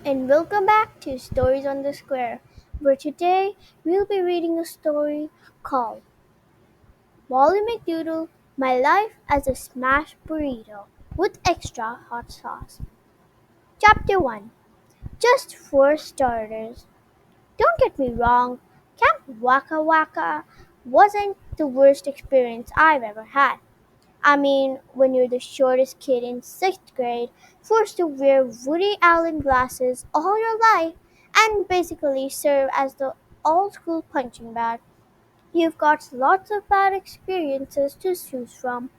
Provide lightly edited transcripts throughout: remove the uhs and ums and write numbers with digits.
and welcome back to Stories on the Square, where today we'll be reading a story called Wally McDoodle, My Life as a Smashed Burrito with Extra Hot Sauce. Chapter 1. Just for starters. Don't get me wrong, Camp Waka Waka wasn't the worst experience I've ever had. I mean, when you're the shortest kid in sixth grade, forced to wear Woody Allen glasses all your life, and basically serve as the old school punching bag, you've got lots of bad experiences to choose from.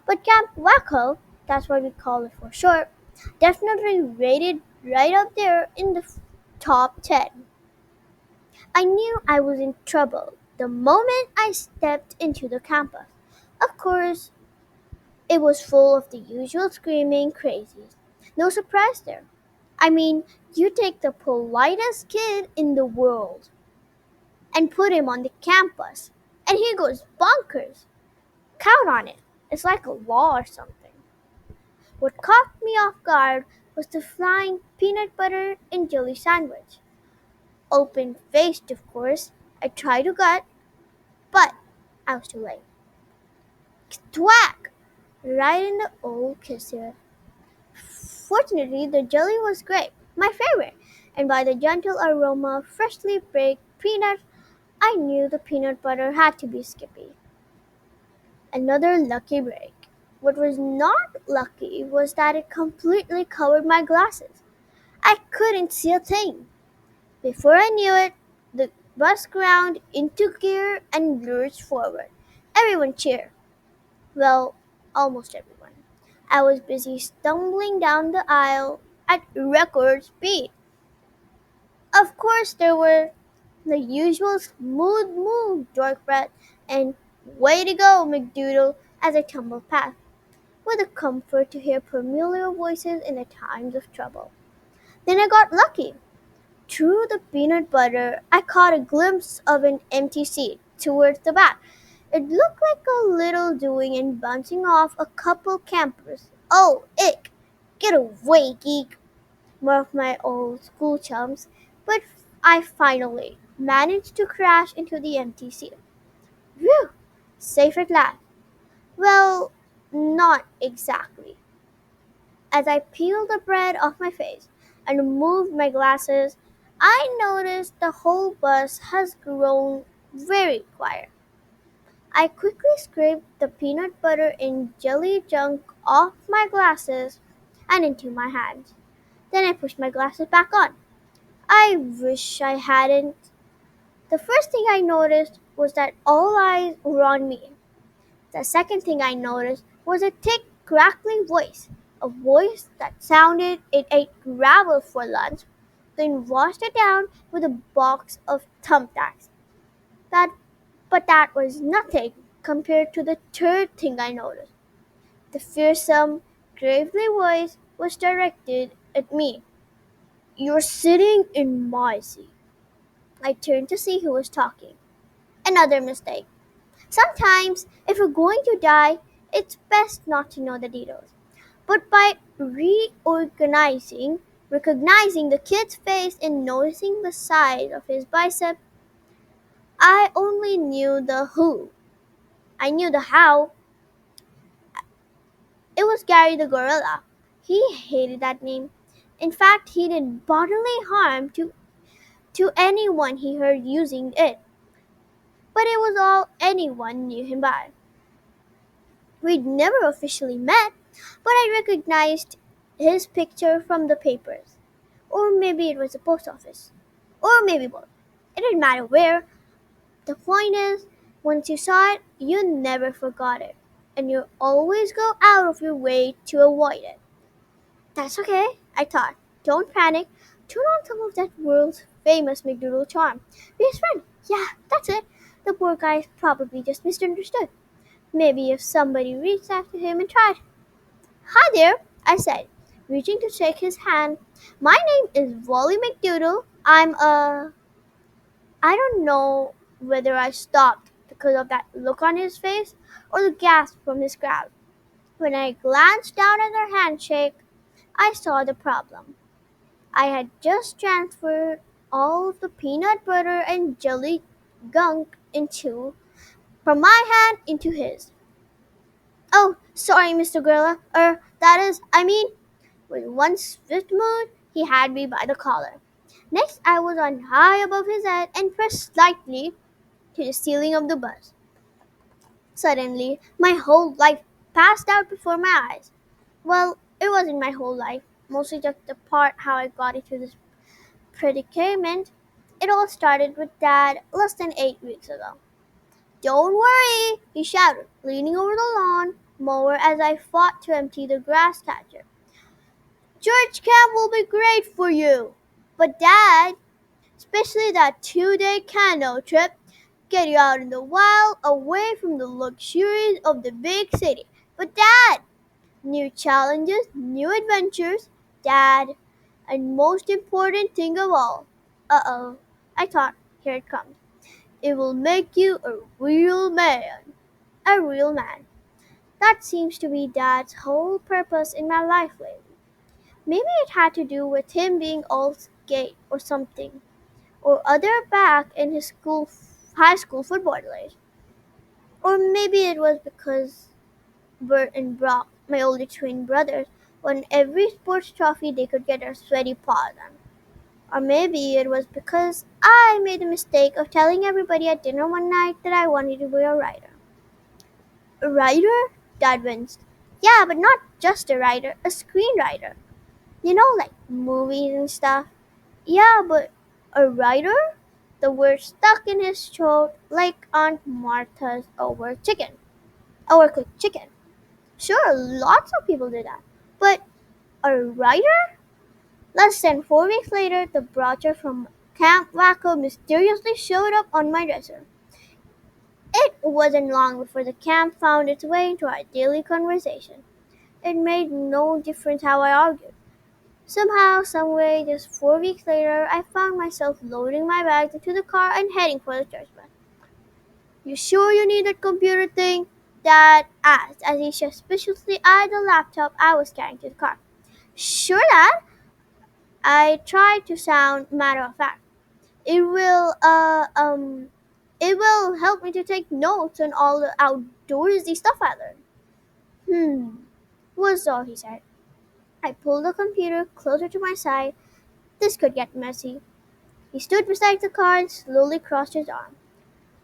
But Camp Wacko, that's what we call it for short, definitely rated right up there in the top 10. I knew I was in trouble the moment I stepped into the campus. Of course, it was full of the usual screaming crazies. No surprise there. I mean, you take the politest kid in the world and put him on the campus, and he goes bonkers. Count on it. It's like a law or something. What caught me off guard was the flying peanut butter and jelly sandwich. Open faced, of course, I tried to gut, but I was too late. Thwack! Right in the old kisser. Fortunately, the jelly was great, my favorite, and by the gentle aroma of freshly baked peanuts, I knew the peanut butter had to be Skippy. Another lucky break. What was not lucky was that it completely covered my glasses. I couldn't see a thing. Before I knew it, the bus ground into gear and lurched forward. Everyone cheered. Well, almost everyone. I was busy stumbling down the aisle at record speed. Of course, there were the usual smooth move, Dork Brett, and way to go, McDoodle, as I tumbled past, with a comfort to hear familiar voices in the times of trouble. Then I got lucky. Through the peanut butter, I caught a glimpse of an empty seat towards the back. It looked like a little doing and bouncing off a couple campers. Oh, ick! Get away, geek! More of my old school chums, but I finally managed to crash into the empty seat. Whew! Safe at last. Well, not exactly. As I peeled the bread off my face and removed my glasses, I noticed the whole bus has grown very quiet. I quickly scraped the peanut butter and jelly junk off my glasses and into my hands. Then I pushed my glasses back on. I wish I hadn't. The first thing I noticed was that all eyes were on me. The second thing I noticed was a thick, crackling voice. A voice that sounded it ate gravel for lunch, then washed it down with a box of thumbtacks. That, but that was nothing compared to the third thing I noticed. The fearsome, gravely voice was directed at me. "You're sitting in my seat." I turned to see who was talking. Another mistake. Sometimes, if you're going to die, it's best not to know the details. But by recognizing the kid's face and noticing the size of his bicep, I only knew the who. I knew the how. It was Gary the gorilla. He hated that name. In fact, he did bodily harm to anyone he heard using it. But it was all anyone knew him by. We'd never officially met, but I recognized his picture from the papers. Or maybe it was the post office. Or maybe both. It didn't matter where. The point is, once you saw it, you never forgot it. And you always go out of your way to avoid it. That's okay, I thought. Don't panic. Turn on some of that world's famous McDoogle charm. Be his friend. Yeah, that's it. The poor guy probably just misunderstood. Maybe if somebody reached out to him and tried. "Hi there," I said, reaching to shake his hand. "My name is Wally McDoodle. I don't know whether I stopped because of that look on his face or the gasp from his crowd. When I glanced down at our handshake, I saw the problem. I had just transferred all of the peanut butter and jelly gunk into from my hand into his. Oh, sorry, Mr. Gorilla. That is, I mean, with one swift move, he had me by the collar. Next, I was on high above his head and pressed slightly to the ceiling of the bus. Suddenly, my whole life passed out before my eyes. Well, it wasn't my whole life, mostly just the part how I got into this predicament. It all started with Dad less than 8 weeks ago. Don't worry, he shouted, leaning over the lawn mower as I fought to empty the grass catcher. Church camp will be great for you. But Dad, especially that 2-day canoe trip, get you out in the wild, away from the luxuries of the big city. But Dad, new challenges, new adventures, Dad, and most important thing of all. Uh-oh, I thought, here it comes. It will make you a real man. A real man. That seems to be Dad's whole purpose in my life lately. Maybe it had to do with him being all gay or something, or other back in his high school football days. Or maybe it was because Bert and Brock, my older twin brothers, won every sports trophy they could get their sweaty paws on. Or maybe it was because I made the mistake of telling everybody at dinner one night that I wanted to be a writer. A writer? Dad winced. Yeah, but not just a writer, a screenwriter. You know, like movies and stuff. Yeah, but a writer? The word stuck in his throat like Aunt Martha's overcooked chicken. Sure, lots of people do that. But a writer? Less than 4 weeks later, the brochure from Camp Waco mysteriously showed up on my dresser. It wasn't long before the camp found its way into our daily conversation. It made no difference how I argued. Somehow, someway, just 4 weeks later, I found myself loading my bags into the car and heading for the church bus. You sure you need that computer thing? Dad asked as he suspiciously eyed the laptop I was carrying to the car. Sure, Dad. I tried to sound matter of fact. It will, uh, um, it will help me to take notes on all the outdoorsy stuff I learned. Was all he said. I pulled the computer closer to my side. This could get messy. He stood beside the car and slowly crossed his arm.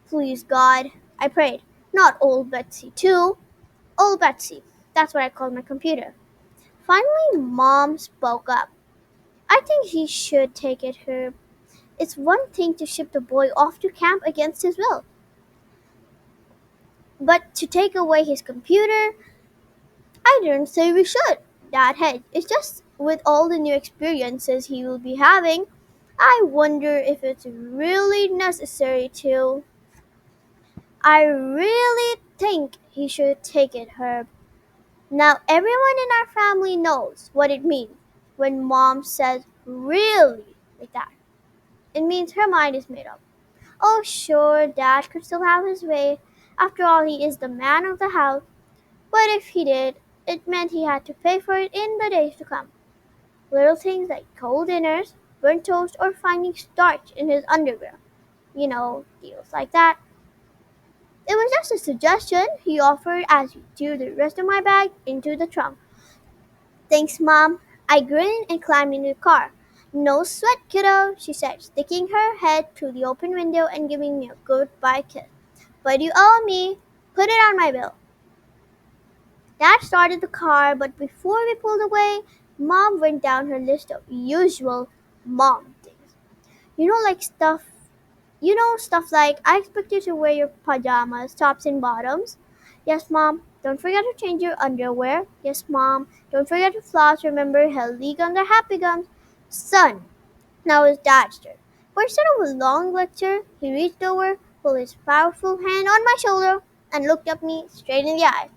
Please, God, I prayed. Not old Betsy, too. Old Betsy. That's what I called my computer. Finally, Mom spoke up. I think he should take it, Herb. It's one thing to ship the boy off to camp against his will, but to take away his computer, I didn't say we should. Dad had. It's just with all the new experiences he will be having, I wonder if it's really necessary to. I really think he should take it, Herb. Now everyone in our family knows what it means when Mom says really like that. It means her mind is made up. Oh, sure, Dad could still have his way. After all, he is the man of the house. But if he did, it meant he had to pay for it in the days to come. Little things like cold dinners, burnt toast, or finding starch in his underwear. You know, deals like that. It was just a suggestion he offered as we threw the rest of my bag into the trunk. Thanks, Mom. I grinned and climbed into the car. No sweat, kiddo, she said, sticking her head through the open window and giving me a goodbye kiss. But you owe me. Put it on my bill. Dad started the car, but before we pulled away, Mom went down her list of usual mom things. You know, like stuff, stuff like I expect you to wear your pajamas, tops and bottoms. Yes, Mom. Don't forget to change your underwear. Yes, Mom. Don't forget to floss. Remember, healthy gums are happy gums. Son, now it's Dad's turn. But instead of a long lecture, he reached over, pulled his powerful hand on my shoulder, and looked at me straight in the eye.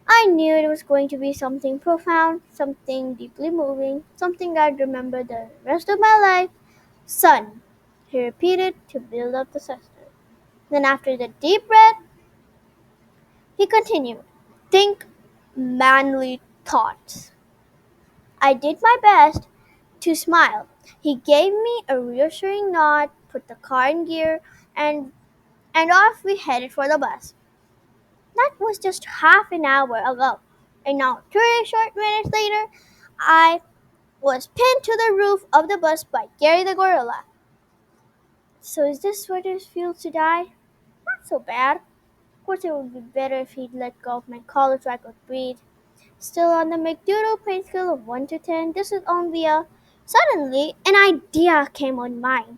I knew it was going to be something profound, something deeply moving, something I'd remember the rest of my life. Son, he repeated to build up the suspense. Then, after the deep breath, he continued, think manly thoughts. I did my best. to smile. He gave me a reassuring nod, put the car in gear, and off we headed for the bus. That was just half an hour ago, and now 30 short minutes later, I was pinned to the roof of the bus by Gary the gorilla. So is this what it feels to die? Not so bad. Of course, it would be better if he'd let go of my collar so I could breathe. Still, on the McDoogle pain scale of 1 to 10, this is only a. Suddenly, an idea came on mind.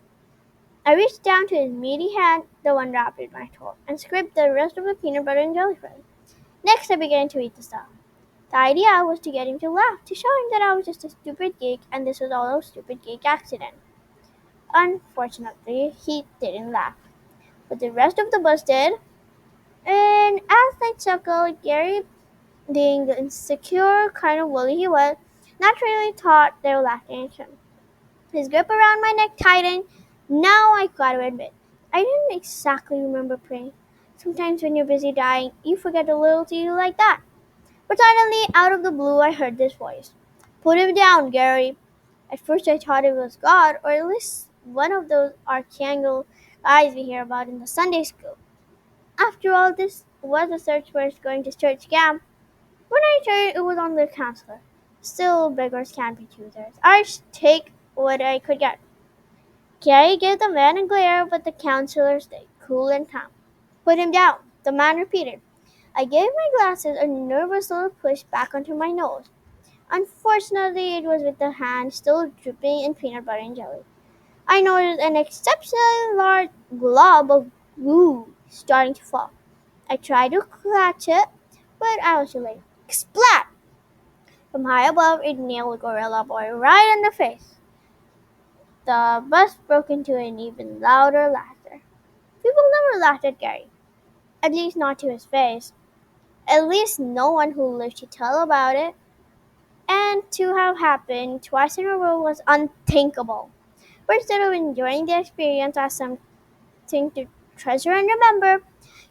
I reached down to his meaty hand, the one wrapped in my throat, and scraped the rest of the peanut butter and jelly from it. Next, I began to eat the stuff. The idea was to get him to laugh, to show him that I was just a stupid geek and this was all a stupid geek accident. Unfortunately, he didn't laugh, but the rest of the bus did. And as I chuckled, Gary, being the insecure kind of Wally he was, naturally thought they were laughing at him. His grip around my neck tightened. Now I gotta admit, I didn't exactly remember praying. Sometimes when you're busy dying, you forget a little to you like that. But suddenly, out of the blue, I heard this voice. Put him down, Gary. At first I thought it was God, or at least one of those archangel guys we hear about in the Sunday school. After all, this was a search first going to church camp. When I turned, it was on the counselor. Still, beggars can't be choosers. I just take what I could get. Gary gave the man a glare, but the counselor stayed cool and calm. Put him down, the man repeated. I gave my glasses a nervous little push back onto my nose. Unfortunately, it was with the hand still dripping in peanut butter and jelly. I noticed an exceptionally large glob of goo starting to fall. I tried to catch it, but I was too late. Splat! From high above, it nailed Gorilla Boy right in the face. The bus broke into an even louder laughter. People never laughed at Gary, at least not to his face. At least no one who lived to tell about it. And to have happened twice in a row was unthinkable. But instead of enjoying the experience as something to treasure and remember,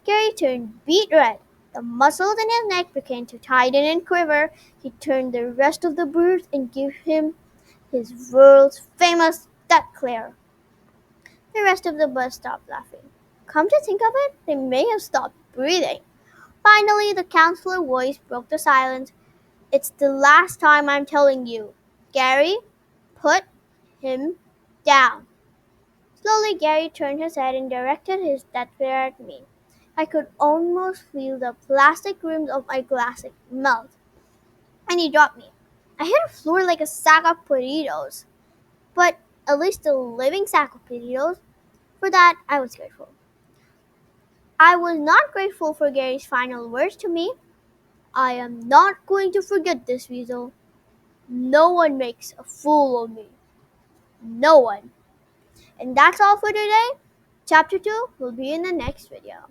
Gary turned beet red. The muscles in his neck began to tighten and quiver. He turned the rest of the birds and gave him his world's famous duck glare. The rest of the bus stopped laughing. Come to think of it, they may have stopped breathing. Finally, the counselor voice broke the silence. It's the last time I'm telling you. Gary, put him down. Slowly, Gary turned his head and directed his death glare at me. I could almost feel the plastic rims of my glasses melt. And he dropped me. I hit the floor like a sack of potatoes. But at least a living sack of potatoes. For that, I was grateful. I was not grateful for Gary's final words to me. I am not going to forget this, Weasel. No one makes a fool of me. No one. And that's all for today. Chapter 2 will be in the next video.